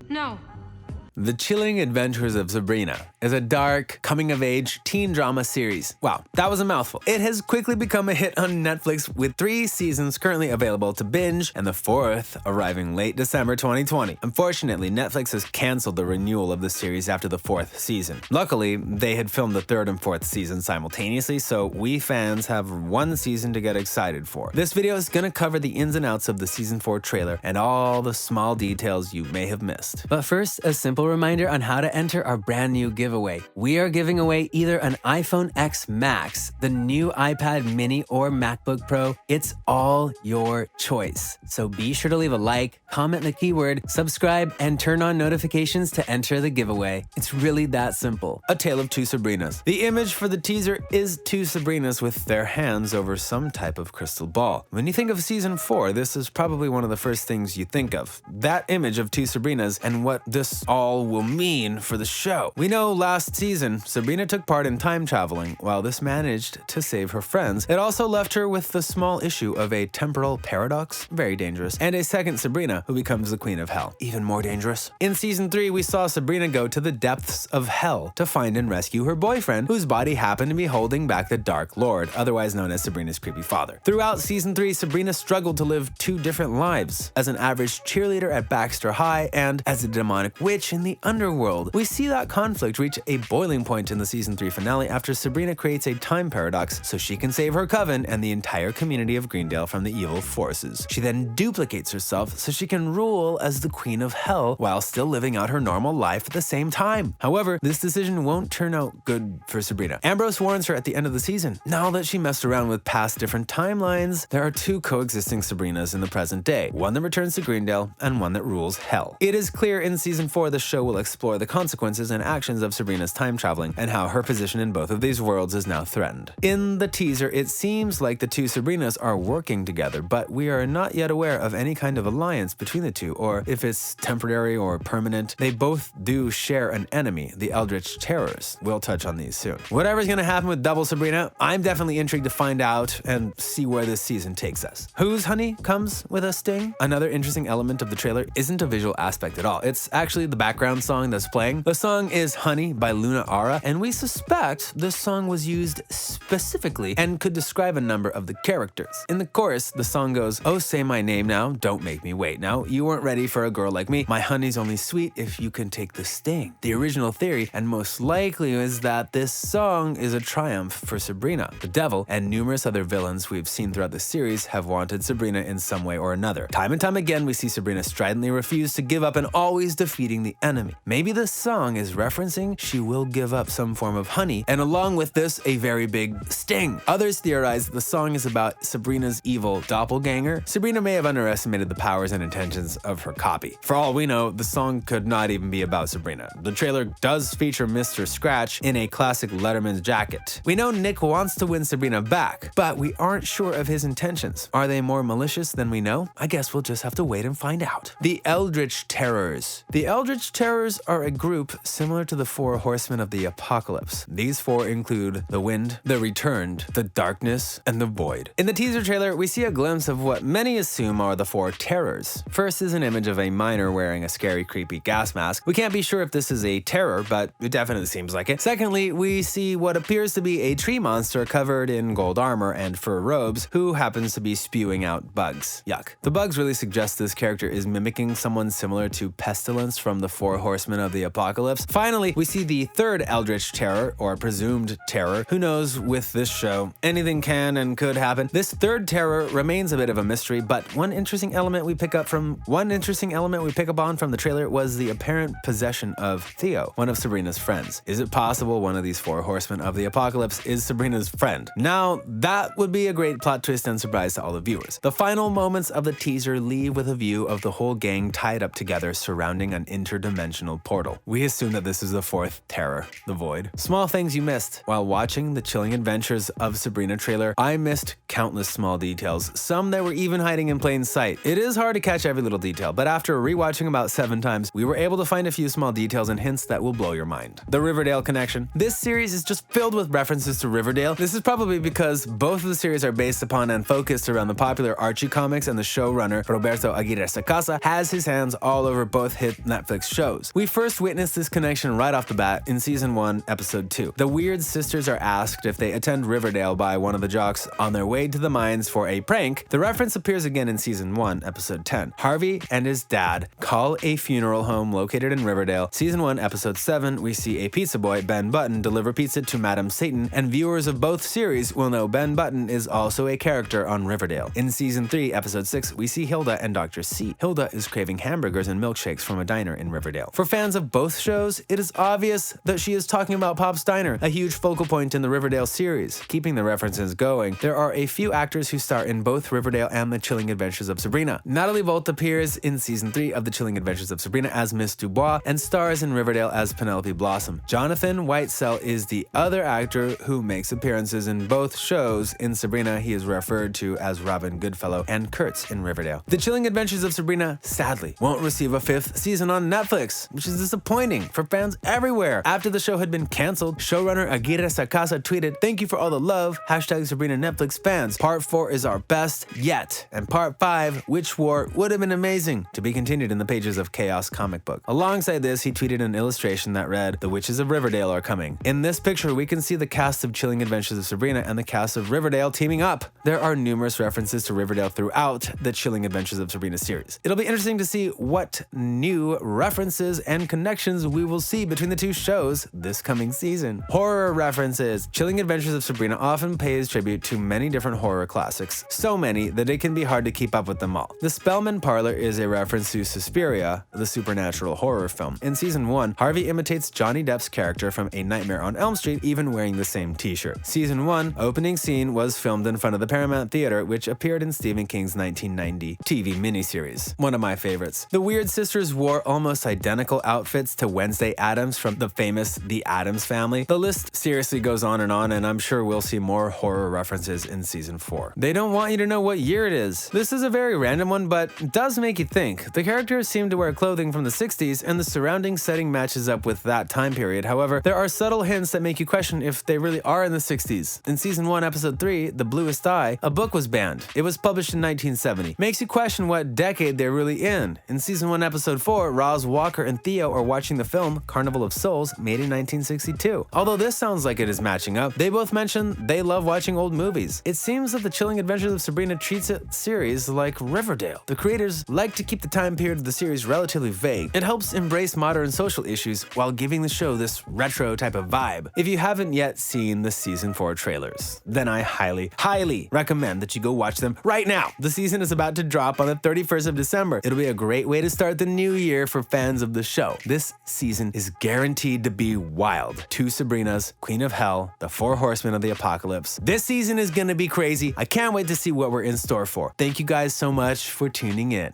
No. The Chilling Adventures of Sabrina is a dark, coming-of-age teen drama series. Wow, that was a mouthful. It has quickly become a hit on Netflix with 3 seasons currently available to binge and the 4th arriving late December 2020. Unfortunately, Netflix has canceled the renewal of the series after the 4th season. Luckily, they had filmed the 3rd and 4th season simultaneously, so we fans have 1 season to get excited for. This video is gonna cover the ins and outs of the season 4 trailer and all the small details you may have missed. But first, a simple reminder on how to enter our brand new giveaway. We are giving away either an iPhone X Max, the new iPad mini, or MacBook Pro. It's all your choice. So be sure to leave a like, comment the keyword, subscribe, and turn on notifications to enter the giveaway. It's really that simple. A Tale of Two Sabrinas. The image for the teaser is 2 Sabrinas with their hands over some type of crystal ball. When you think of season 4, this is probably one of the first things you think of. That image of 2 Sabrinas and what this all will mean for the show. We know last season, Sabrina took part in time traveling. While this managed to save her friends, it also left her with the small issue of a temporal paradox, very dangerous, and a second Sabrina who becomes the Queen of Hell, even more dangerous. In season 3, we saw Sabrina go to the depths of hell to find and rescue her boyfriend, whose body happened to be holding back the Dark Lord, otherwise known as Sabrina's creepy father. Throughout season 3, Sabrina struggled to live 2 different lives, as an average cheerleader at Baxter High and as a demonic witch in the underworld. We see that conflict reach a boiling point in the season 3 finale after Sabrina creates a time paradox so she can save her coven and the entire community of Greendale from the evil forces. She then duplicates herself so she can rule as the Queen of Hell while still living out her normal life at the same time. However, this decision won't turn out good for Sabrina. Ambrose warns her at the end of the season. Now that she messed around with past different timelines, there are 2 coexisting Sabrinas in the present day, one that returns to Greendale and one that rules Hell. It is clear in season 4 the show will explore the consequences and actions of Sabrina's time traveling and how her position in both of these worlds is now threatened. In the teaser, it seems like the 2 Sabrinas are working together, but we are not yet aware of any kind of alliance between the 2, or if it's temporary or permanent. They both do share an enemy, the Eldritch Terrors. We'll touch on these soon. Whatever's gonna happen with Double Sabrina, I'm definitely intrigued to find out and see where this season takes us. Whose honey comes with a sting? Another interesting element of the trailer isn't a visual aspect at all. It's actually the background song that's playing. The song is Honey by Luna Ara, and we suspect this song was used specifically and could describe a number of the characters. In the chorus, the song goes, "Oh, say my name now, don't make me wait now. You weren't ready for a girl like me. My honey's only sweet if you can take the sting." The original theory, and most likely, is that this song is a triumph for Sabrina. The devil and numerous other villains we've seen throughout the series have wanted Sabrina in some way or another. Time and time again, we see Sabrina stridently refuse to give up and always defeating the enemy. Maybe this song is referencing she will give up some form of honey, and along with this, a very big sting. Others theorize that the song is about Sabrina's evil doppelganger. Sabrina may have underestimated the powers and intentions of her copy. For all we know, the song could not even be about Sabrina. The trailer does feature Mr. Scratch in a classic Letterman's jacket. We know Nick wants to win Sabrina back, but we aren't sure of his intentions. Are they more malicious than we know? I guess we'll just have to wait and find out. The Eldritch Terrors. The Eldritch Terrors are a group similar to the 4 Horsemen of the Apocalypse. These 4 include the Wind, the Returned, the Darkness, and the Void. In the teaser trailer, we see a glimpse of what many assume are the 4 terrors. First is an image of a miner wearing a scary, creepy gas mask. We can't be sure if this is a terror, but it definitely seems like it. Secondly, we see what appears to be a tree monster covered in gold armor and fur robes, who happens to be spewing out bugs. Yuck. The bugs really suggest this character is mimicking someone similar to Pestilence from the 4 Horsemen of the Apocalypse. Finally, we see the 3rd Eldritch Terror, or presumed terror. Who knows, with this show, anything can and could happen. This 3rd terror remains a bit of a mystery, but one interesting element we pick up on from the trailer was the apparent possession of Theo, one of Sabrina's friends. Is it possible one of these 4 Horsemen of the Apocalypse is Sabrina's friend? Now, that would be a great plot twist and surprise to all the viewers. The final moments of the teaser leave with a view of the whole gang tied up together surrounding an interdimensional dimensional portal. We assume that this is the fourth terror, the Void. Small things you missed. While watching the Chilling Adventures of Sabrina trailer, I missed countless small details, some that were even hiding in plain sight. It is hard to catch every little detail, but after rewatching about 7 times, we were able to find a few small details and hints that will blow your mind. The Riverdale connection. This series is just filled with references to Riverdale. This is probably because both of the series are based upon and focused around the popular Archie comics, and the showrunner, Roberto Aguirre Sacasa, has his hands all over both hit Netflix shows. We first witnessed this connection right off the bat in Season 1, Episode 2. The Weird sisters are asked if they attend Riverdale by one of the jocks on their way to the mines for a prank. The reference appears again in Season 1, Episode 10. Harvey and his dad call a funeral home located in Riverdale. Season 1, Episode 7, we see a pizza boy, Ben Button, deliver pizza to Madam Satan, and viewers of both series will know Ben Button is also a character on Riverdale. In Season 3, Episode 6, we see Hilda and Dr. C. Hilda is craving hamburgers and milkshakes from a diner in Riverdale. For fans of both shows, it is obvious that she is talking about Pop's Diner, a huge focal point in the Riverdale series. Keeping the references going, there are a few actors who star in both Riverdale and The Chilling Adventures of Sabrina. Natalie Volt appears in Season 3 of The Chilling Adventures of Sabrina as Miss Dubois and stars in Riverdale as Penelope Blossom. Jonathan Whitesell is the other actor who makes appearances in both shows. In Sabrina, he is referred to as Robin Goodfellow and Kurtz in Riverdale. The Chilling Adventures of Sabrina, sadly, won't receive a 5th season on Netflix, which is disappointing for fans everywhere. After the show had been canceled, showrunner Aguirre Sacasa tweeted, "Thank you for all the love, hashtag Sabrina Netflix fans. Part 4 is our best yet, and Part 5, Witch War, would have been amazing." To be continued in the pages of Chaos comic book. Alongside this, he tweeted an illustration that read, "The Witches of Riverdale are coming." In this picture, we can see the cast of Chilling Adventures of Sabrina and the cast of Riverdale teaming up. There are numerous references to Riverdale throughout the Chilling Adventures of Sabrina series. It'll be interesting to see what new references and connections we will see between the two shows this coming season. Horror references. Chilling Adventures of Sabrina often pays tribute to many different horror classics, so many that it can be hard to keep up with them all. The Spellman Parlor is a reference to Suspiria, the supernatural horror film. In Season 1, Harvey imitates Johnny Depp's character from A Nightmare on Elm Street, even wearing the same t-shirt. Season 1, opening scene was filmed in front of the Paramount Theater, which appeared in Stephen King's 1990 TV miniseries. One of my favorites. The Weird sisters wore almost identical outfits to Wednesday Addams from the famous The Addams Family. The list seriously goes on, and I'm sure we'll see more horror references in Season 4. They don't want you to know what year it is. This is a very random one, but it does make you think. The characters seem to wear clothing from the 60s, and the surrounding setting matches up with that time period. However, there are subtle hints that make you question if they really are in the 60s. In Season 1, Episode 3, The Bluest Eye, a book was banned. It was published in 1970. Makes you question what decade they're really in. In Season 1, Episode 4, Roz Walker and Theo are watching the film Carnival of Souls, made in 1962. Although this sounds like it is matching up, they both mention they love watching old movies. It seems that the Chilling Adventures of Sabrina treats its series like Riverdale. The creators like to keep the time period of the series relatively vague. It helps embrace modern social issues while giving the show this retro type of vibe. If you haven't yet seen the Season 4 trailers, then I highly recommend that you go watch them right now. The season is about to drop on the 31st of December. It'll be a great way to start the new year for fans of the show. This season is guaranteed to be wild. 2 Sabrinas, Queen of Hell, the 4 Horsemen of the Apocalypse. This season is gonna be crazy. I can't wait to see what we're in store for. Thank you guys so much for tuning in.